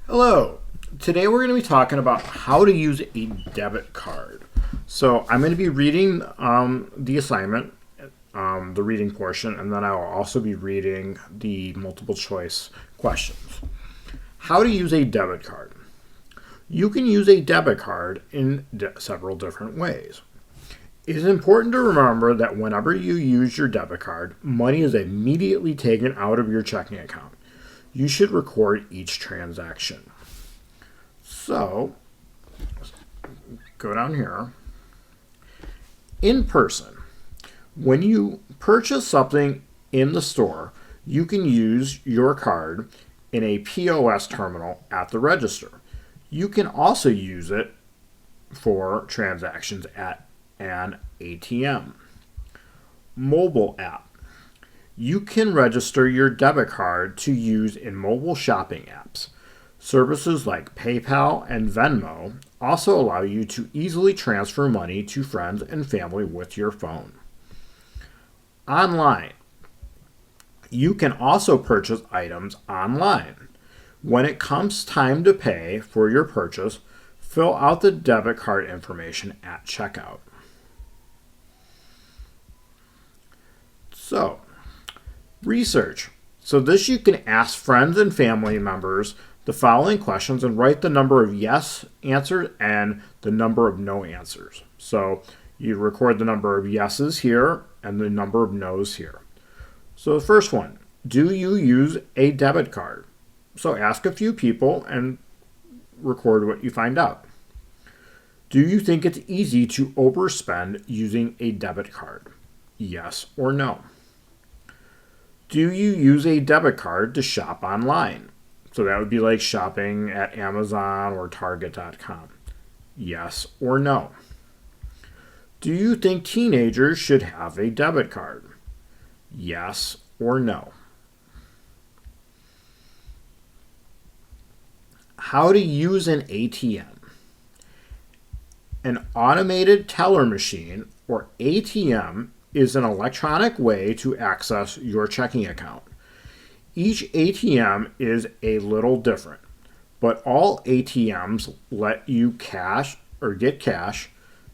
Hello. Today we're going to be talking about how to use a debit card. So I'm going to be reading the assignment, the reading portion, and then I will also be reading the multiple choice questions. How to use a debit card. You can use a debit card in several different ways. It is important to remember that whenever you use your debit card, money is immediately taken out of your checking account. You should record each transaction. So, go down here. In person, when you purchase something in the store, you can use your card in a POS terminal at the register. You can also use it for transactions at an ATM. Mobile app. You can register your debit card to use in mobile shopping apps. Services like PayPal and Venmo also allow you to easily transfer money to friends and family with your phone. Online. You can also purchase items online. When it comes time to pay for your purchase, fill out the debit card information at checkout. So, research. So this you can ask friends and family members the following questions and write the number of yes answers and the number of no answers. So you record the number of yeses here and the number of no's here. So the first one, do you use a debit card? So ask a few people and record what you find out. Do you think it's easy to overspend using a debit card? Yes or no. Do you use a debit card to shop online? So that would be like shopping at Amazon or Target.com. Yes or no. Do you think teenagers should have a debit card? Yes or no. How to use an ATM. An automated teller machine, or ATM, is an electronic way to access your checking account. Each ATM is a little different, but all ATMs let you get cash,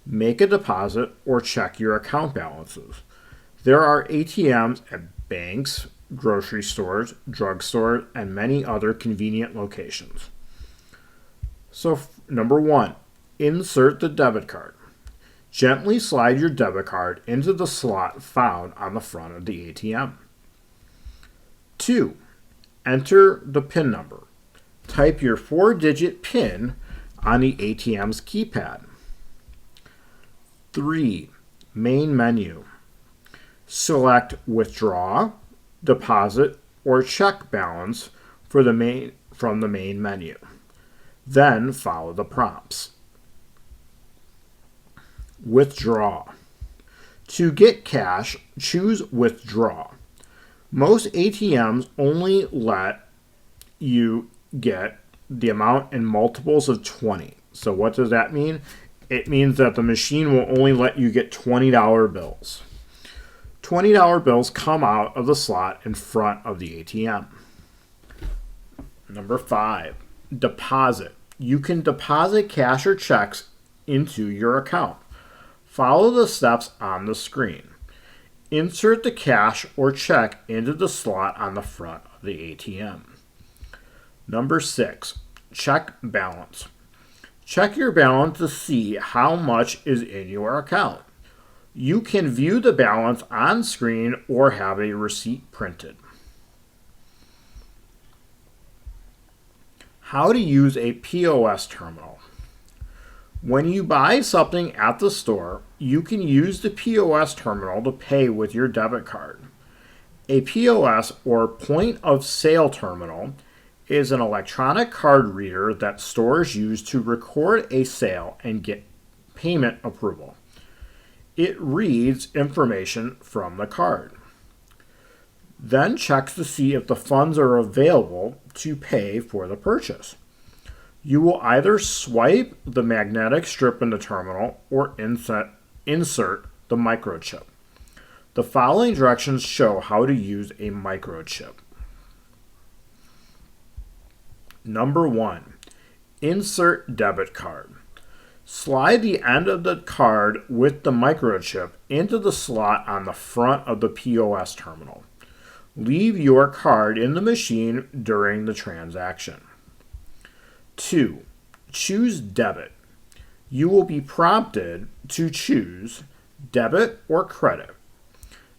make a deposit, or check your account balances. There are ATMs at banks, grocery stores, drugstores, and many other convenient locations. So, number 1, insert the debit card. Gently slide your debit card into the slot found on the front of the ATM. 2. Enter the PIN number. Type your 4-digit PIN on the ATM's keypad. 3. Main menu. Select Withdraw, Deposit, or Check Balance from the main menu. Then follow the prompts. Withdraw. To get cash, choose Withdraw. Most ATMs only let you get the amount in multiples of 20. So what does that mean? It means that the machine will only let you get $20 bills. $20 bills come out of the slot in front of the ATM. Number 5, deposit. You can deposit cash or checks into your account. Follow the steps on the screen. Insert the cash or check into the slot on the front of the ATM. Number 6, check balance. Check your balance to see how much is in your account. You can view the balance on screen or have a receipt printed. How to use a POS terminal. When you buy something at the store, you can use the POS terminal to pay with your debit card. A POS, or point of sale terminal, is an electronic card reader that stores use to record a sale and get payment approval. It reads information from the card, then checks to see if the funds are available to pay for the purchase. You will either swipe the magnetic strip in the terminal or insert the microchip. The following directions show how to use a microchip. Number 1. Insert debit card. Slide the end of the card with the microchip into the slot on the front of the POS terminal. Leave your card in the machine during the transaction. 2. Choose debit. You will be prompted to choose debit or credit.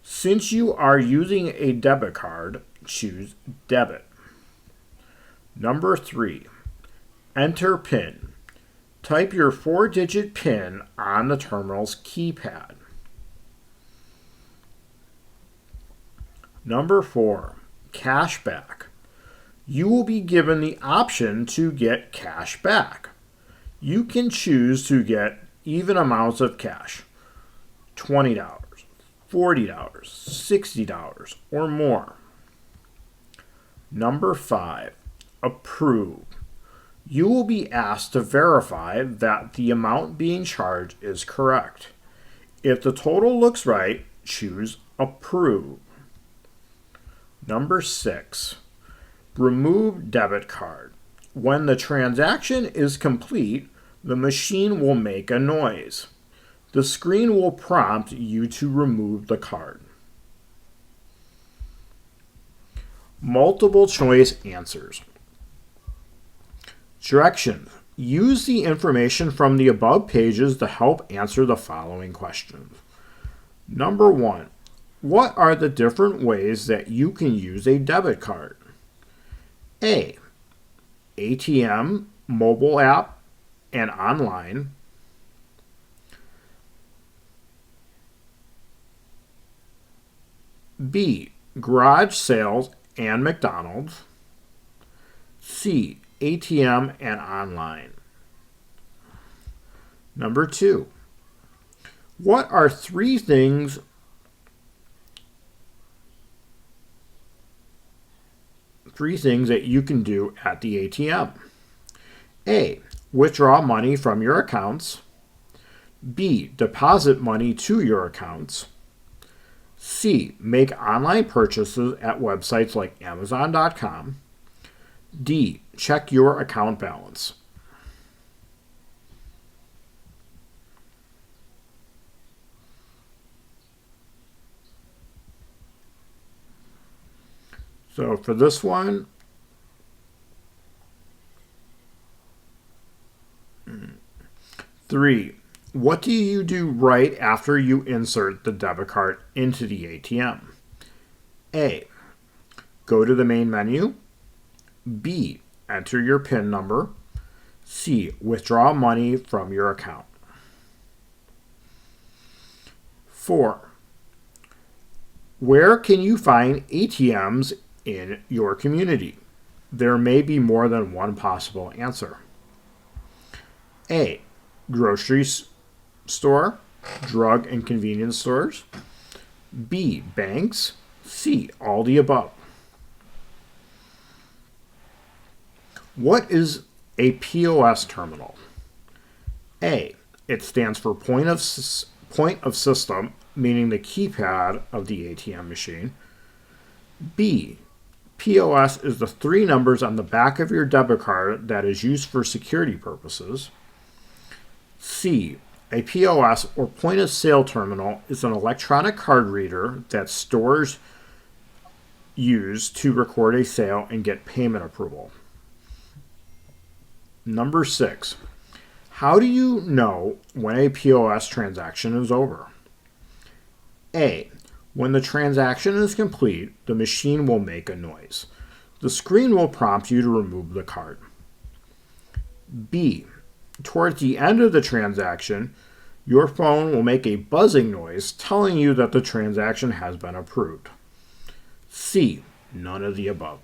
Since you are using a debit card, choose debit. Number 3. Enter PIN. Type your 4-digit PIN on the terminal's keypad. Number 4. Cashback. You will be given the option to get cash back. You can choose to get even amounts of cash, $20, $40, $60, or more. Number 5. Approve. You will be asked to verify that the amount being charged is correct. If the total looks right, choose Approve. Number 6. Remove debit card. When the transaction is complete, the machine will make a noise. The screen will prompt you to remove the card. Multiple choice answers. Directions. Use the information from the above pages to help answer the following questions. Number 1. What are the different ways that you can use a debit card? A. ATM, mobile app, and online. B. Garage sales and McDonald's. C. ATM and online. Number 2. What are three things that you can do at the ATM? A. Withdraw money from your accounts. B. Deposit money to your accounts. C. Make online purchases at websites like Amazon.com. D. Check your account balance. So for this one, three, what do you do right after you insert the debit card into the ATM? A. Go to the main menu. B. Enter your PIN number. C. Withdraw money from your account. 4. Where can you find ATMs in your community? There may be more than one possible answer. A. Grocery store, drug and convenience stores. B. Banks. C. All the above. What is a POS terminal? A. It stands for point of system, meaning the keypad of the ATM machine. B. POS is the three numbers on the back of your debit card that is used for security purposes. C. A POS or point of sale terminal is an electronic card reader that stores use to record a sale and get payment approval. Number 6. How do you know when a POS transaction is over? A. When the transaction is complete, the machine will make a noise. The screen will prompt you to remove the card. B. Towards the end of the transaction, your phone will make a buzzing noise telling you that the transaction has been approved. C. None of the above.